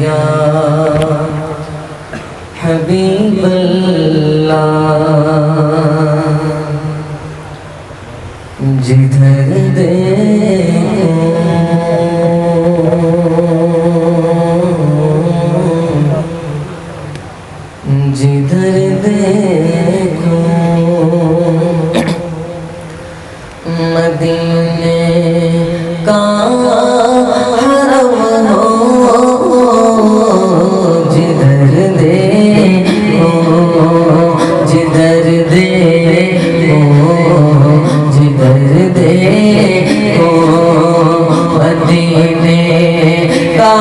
یا حبیب اللہ جدھر جدھر دیکھو مدینے کا حرم ہو جدھر دیکھو جدھر دیکھو جدھر دیکھو مدینے کا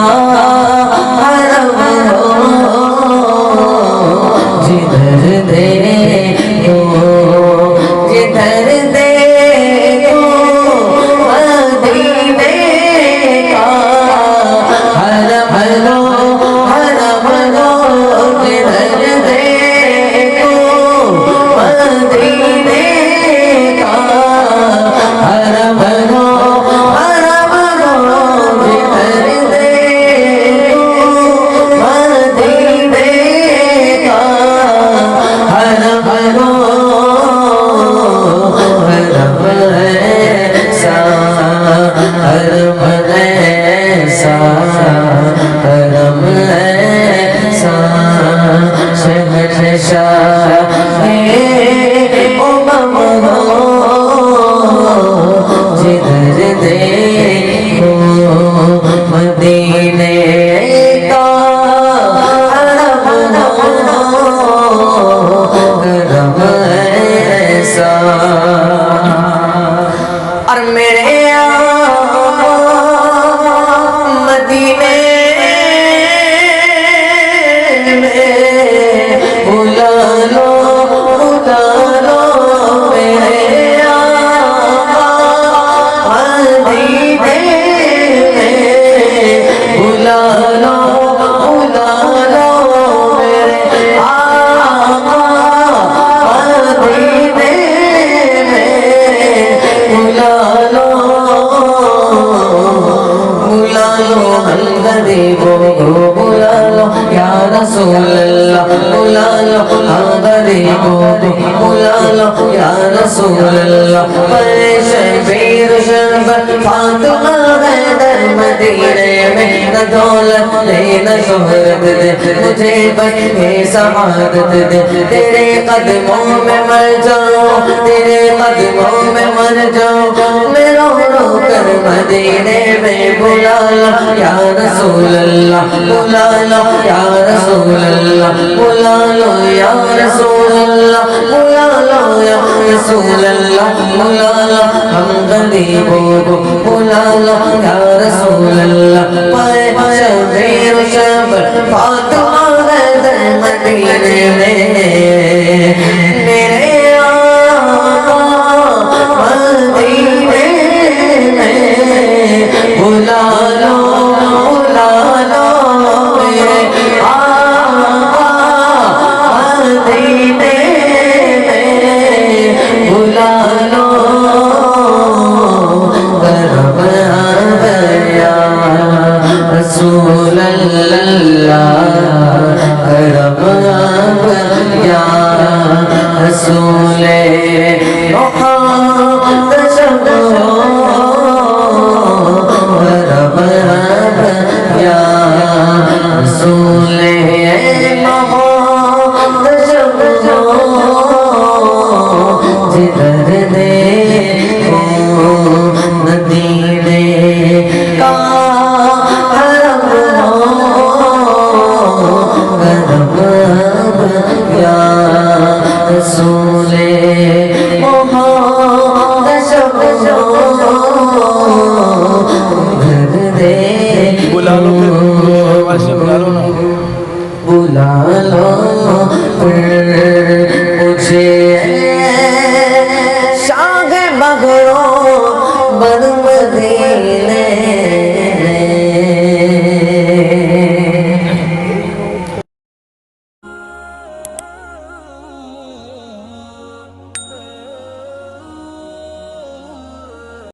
حرم ہو جدھر دیکھو جدھر دیکھو مدینے کا حرم ہو حرم ہو جدھر دیکھو مدینے کا حرم ہو حرم ہو جدھر دیکھو مدینے کا حرم ہو حرم ایسا حرم ایسا حرم ایسا شہنشاہ امم ہو جدھر دیکھو مدینے کا حرم ہو حرم ایسا اور میرے آقا مدینے میں بلا لو میرے آقا مدینے میں بلا لو میرے آقا مدینے میں بلا لو ہم غریبوں کو بلا لو یا رسول اللہ بلا لو ہم غریبوں کو بلا لو یا رسول اللہ شبیر شربت فاطمہ حیدر مدینے میں نہ دولت دے نہ شہرت دے مجھے بس یہ سعادت دے تیرے قدموں میں مر جاؤں تیرے قدموں میں مر جاؤں میں رو رو کر مدینے میں بلا لو یا رسول اللہ بلا لو یا رسول اللہ بلا لو یا رسول اللہ بلا لو یا رسول اللہ بلا لو ہم غریبوں کو بلا لو یا